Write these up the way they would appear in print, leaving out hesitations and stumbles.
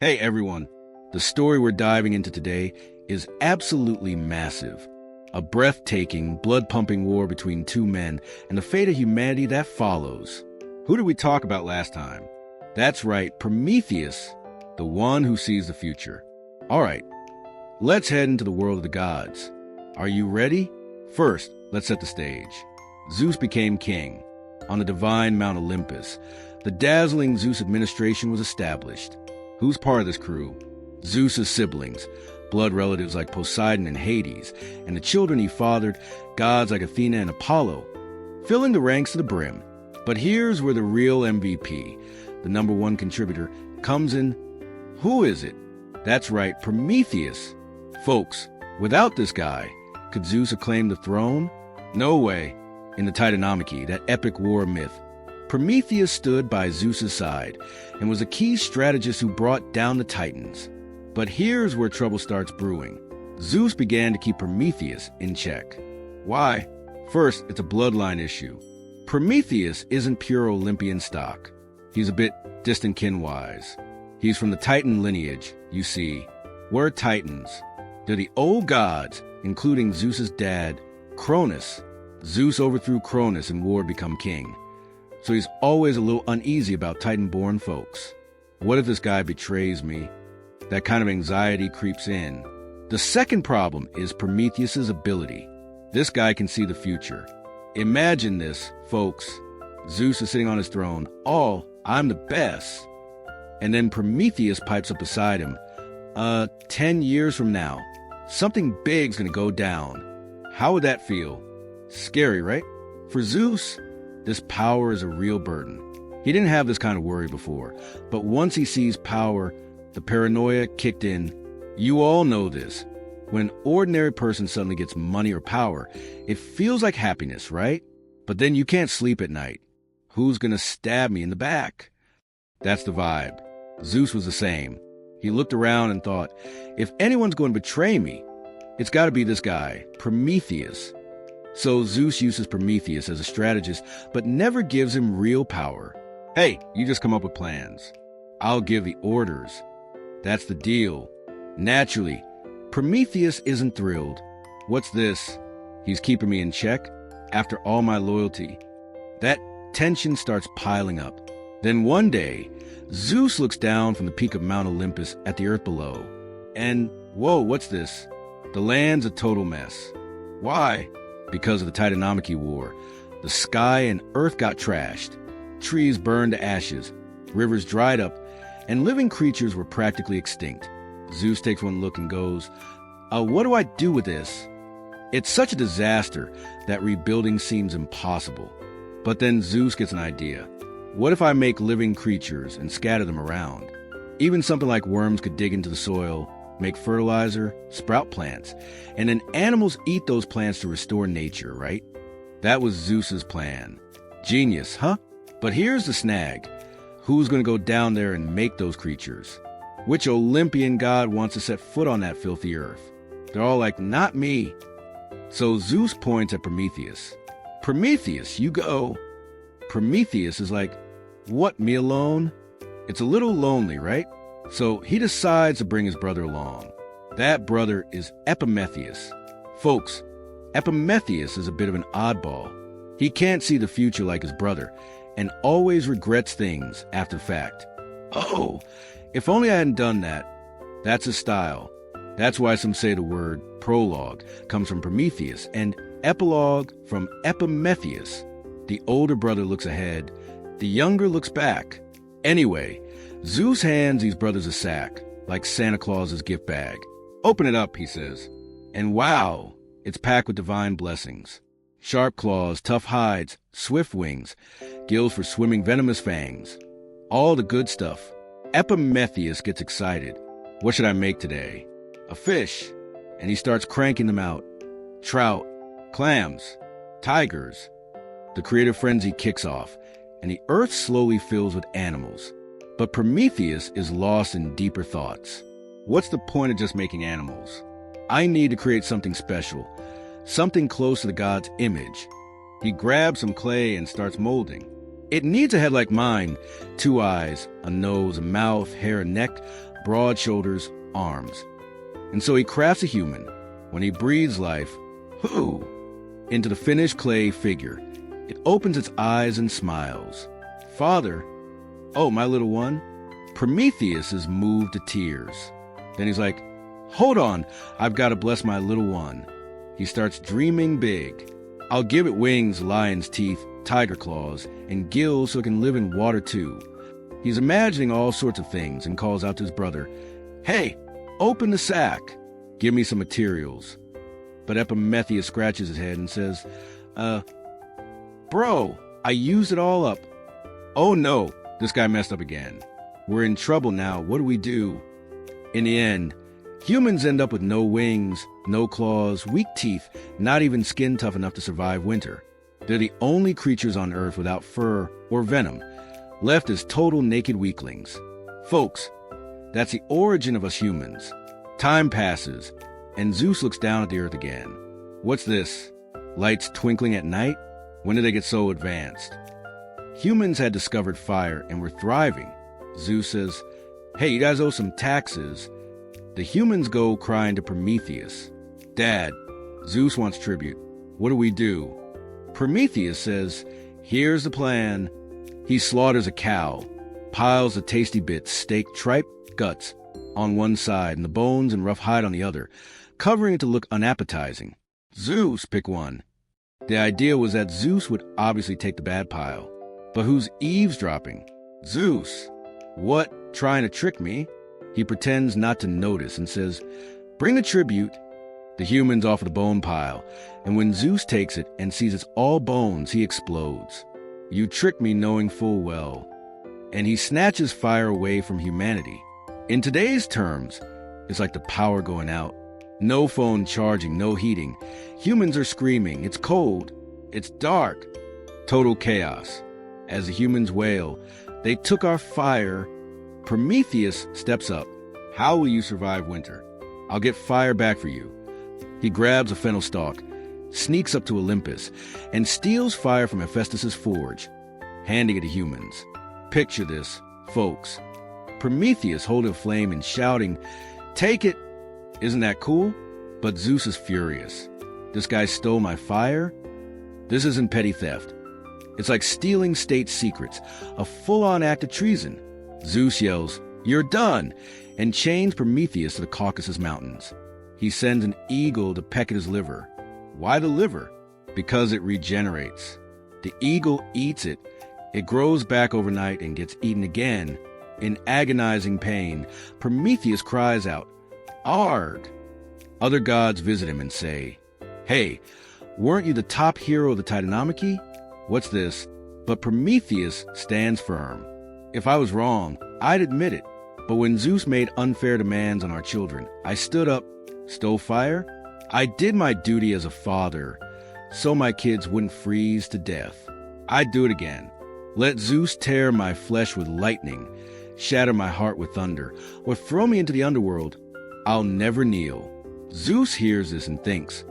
Hey everyone, the story we're diving into today is absolutely massive. A breathtaking, blood-pumping war between two men and the fate of humanity that follows. Who did we talk about last time? That's right, Prometheus, the one who sees the future. All right, let's head into the world of the gods. Are you ready? First, let's set the stage. Zeus became king. On the divine Mount Olympus, the dazzling Zeus administration was established. Who's part of this crew? Zeus's siblings, blood relatives like Poseidon and Hades, and the children he fathered, gods like Athena and Apollo, filling the ranks to the brim. But here's where the real MVP, the number one contributor, comes in. Who is it? That's right, Prometheus. Folks, without this guy, could Zeus have claimed the throne? No way. In the Titanomachy, that epic war myth, Prometheus stood by Zeus's side and was a key strategist who brought down the Titans. But here's where trouble starts brewing. Zeus began to keep Prometheus in check. Why? First, it's a bloodline issue. Prometheus isn't pure Olympian stock. He's a bit distant kin-wise. He's from the Titan lineage, you see. We're Titans. They're the old gods, including Zeus's dad, Cronus. Zeus overthrew Cronus in war to become king. So he's always a little uneasy about Titan-born folks. What if this guy betrays me? That kind of anxiety creeps in. The second problem is Prometheus's ability. This guy can see the future. Imagine this, folks. Zeus is sitting on his throne. I'm the best. And then Prometheus pipes up beside him. 10 years from now, something big's gonna go down. How would that feel? Scary, right? For Zeus, this power is a real burden. He didn't have this kind of worry before, but once he sees power, the paranoia kicked in. You all know this. When an ordinary person suddenly gets money or power, it feels like happiness, right? But then you can't sleep at night. Who's gonna stab me in the back? That's the vibe. Zeus was the same. He looked around and thought, if anyone's going to betray me, it's got to be this guy, Prometheus. So Zeus uses Prometheus as a strategist, but never gives him real power. Hey, you just come up with plans. I'll give the orders. That's the deal. Naturally, Prometheus isn't thrilled. What's this? He's keeping me in check? After all my loyalty? That tension starts piling up. Then one day, Zeus looks down from the peak of Mount Olympus at the earth below. And, whoa, what's this? The land's a total mess. Why? Because of the Titanomachy War. The sky and earth got trashed. Trees burned to ashes. Rivers dried up. And living creatures were practically extinct. Zeus takes one look and goes, what do I do with this? It's such a disaster that rebuilding seems impossible. But then Zeus gets an idea. What if I make living creatures and scatter them around? Even something like worms could dig into the soil, make fertilizer, sprout plants, and then animals eat those plants to restore nature, right? That was Zeus's plan. Genius, huh? But here's the snag. Who's going to go down there and make those creatures? Which Olympian god wants to set foot on that filthy earth? They're all like, not me. So Zeus points at Prometheus. Prometheus, you go. Prometheus is like, what, me alone? It's a little lonely, right? So he decides to bring his brother along. That brother is Epimetheus. Folks, Epimetheus is a bit of an oddball. He can't see the future like his brother, and always regrets things after the fact. Oh, if only I hadn't done that. That's his style. That's why some say the word prologue comes from Prometheus, and epilogue from Epimetheus. The older brother looks ahead, the younger looks back. Anyway, Zeus hands these brothers a sack, like Santa Claus's gift bag. Open it up, he says. And wow, it's packed with divine blessings. Sharp claws, tough hides, swift wings, gills for swimming venomous fangs. All the good stuff. Epimetheus gets excited. What should I make today? A fish. And he starts cranking them out. Trout, clams, tigers. The creative frenzy kicks off, and the earth slowly fills with animals. But Prometheus is lost in deeper thoughts. What's the point of just making animals? I need to create something special, something close to the god's image. He grabs some clay and starts molding. It needs a head like mine, 2 eyes, a nose, a mouth, hair, and neck, broad shoulders, arms. And so he crafts a human. When he breathes life, whoo, into the finished clay figure, it opens its eyes and smiles. Father, oh, my little one. Prometheus is moved to tears. Then he's like, hold on, I've got to bless my little one. He starts dreaming big. I'll give it wings, lion's teeth, tiger claws, and gills so it can live in water too. He's imagining all sorts of things and calls out to his brother, hey, open the sack. Give me some materials. But Epimetheus scratches his head and says, bro, I used it all up. Oh no, this guy messed up again. We're in trouble now. What do we do? In the end, humans end up with no wings, no claws, weak teeth, not even skin tough enough to survive winter. They're the only creatures on Earth without fur or venom, left as total naked weaklings. Folks, that's the origin of us humans. Time passes, and Zeus looks down at the Earth again. What's this? Lights twinkling at night? When did they get so advanced? Humans had discovered fire and were thriving. Zeus says, hey, you guys owe some taxes. The humans go crying to Prometheus. Dad, Zeus wants tribute. What do we do? Prometheus says, here's the plan. He slaughters a cow, piles the tasty bits, steak, tripe, guts on one side and the bones and rough hide on the other, covering it to look unappetizing. Zeus, pick one. The idea was that Zeus would obviously take the bad pile. But who's eavesdropping? Zeus. What? Trying to trick me? He pretends not to notice and says, bring the tribute. The humans offer the bone pile, and when Zeus takes it and sees it's all bones, he explodes. You tricked me knowing full well. And he snatches fire away from humanity. In today's terms, it's like the power going out. No phone charging, no heating. Humans are screaming, it's cold, it's dark. Total chaos. As the humans wail, they took our fire. Prometheus steps up. How will you survive winter? I'll get fire back for you. He grabs a fennel stalk, sneaks up to Olympus, and steals fire from Hephaestus's forge, handing it to humans. Picture this, folks. Prometheus holding a flame and shouting, take it! Isn't that cool? But Zeus is furious. This guy stole my fire? This isn't petty theft. It's like stealing state secrets, a full-on act of treason. Zeus yells, you're done, and chains Prometheus to the Caucasus Mountains. He sends an eagle to peck at his liver. Why the liver? Because it regenerates. The eagle eats it. It grows back overnight and gets eaten again. In agonizing pain, Prometheus cries out, Arg! Other gods visit him and say, hey, weren't you the top hero of the Titanomachy? What's this? But Prometheus stands firm. If I was wrong, I'd admit it. But when Zeus made unfair demands on our children, I stood up, stole fire. I did my duty as a father, so my kids wouldn't freeze to death. I'd do it again. Let Zeus tear my flesh with lightning, shatter my heart with thunder, or throw me into the underworld. I'll never kneel. Zeus hears this and thinks,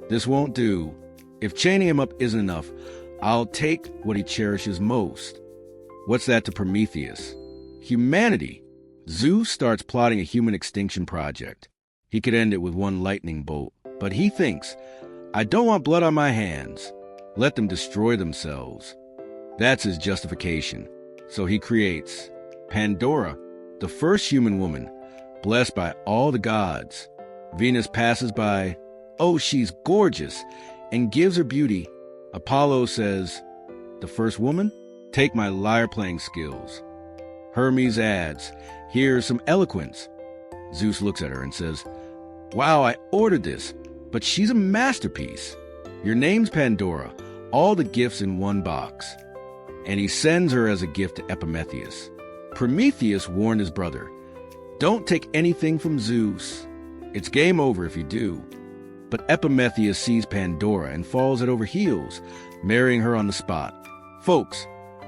this won't do. If chaining him up isn't enough, I'll take what he cherishes most. What's that to Prometheus? Humanity. Zeus starts plotting a human extinction project. He could end it with one lightning bolt, but he thinks, I don't want blood on my hands. Let them destroy themselves. That's his justification. So he creates Pandora, the first human woman, blessed by all the gods. Venus passes by, oh, she's gorgeous, and gives her beauty. Apollo says, the first woman? Take my lyre-playing skills. Hermes adds, here's some eloquence. Zeus looks at her and says, wow, I ordered this, but she's a masterpiece. Your name's Pandora, all the gifts in one box. And he sends her as a gift to Epimetheus. Prometheus warned his brother, don't take anything from Zeus. It's game over if you do. But Epimetheus sees Pandora and falls head over heels, marrying her on the spot. Folks,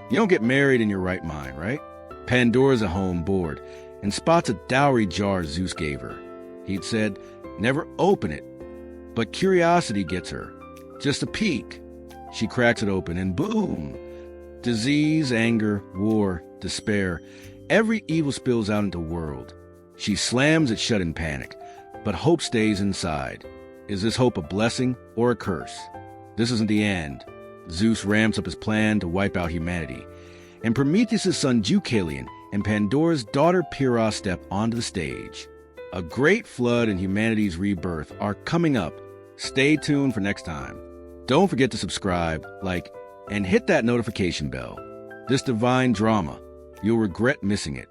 you don't get married in your right mind, right? Pandora's at home bored and spots a dowry jar Zeus gave her. He'd said, never open it. But curiosity gets her. Just a peek. She cracks it open and boom! Disease, anger, war, despair, every evil spills out into the world. She slams it shut in panic, but hope stays inside. Is this hope a blessing or a curse? This isn't the end. Zeus ramps up his plan to wipe out humanity, and Prometheus' son Deucalion and Pandora's daughter Pyrrha step onto the stage. A great flood and humanity's rebirth are coming up. Stay tuned for next time. Don't forget to subscribe, like, and hit that notification bell. This divine drama, you'll regret missing it.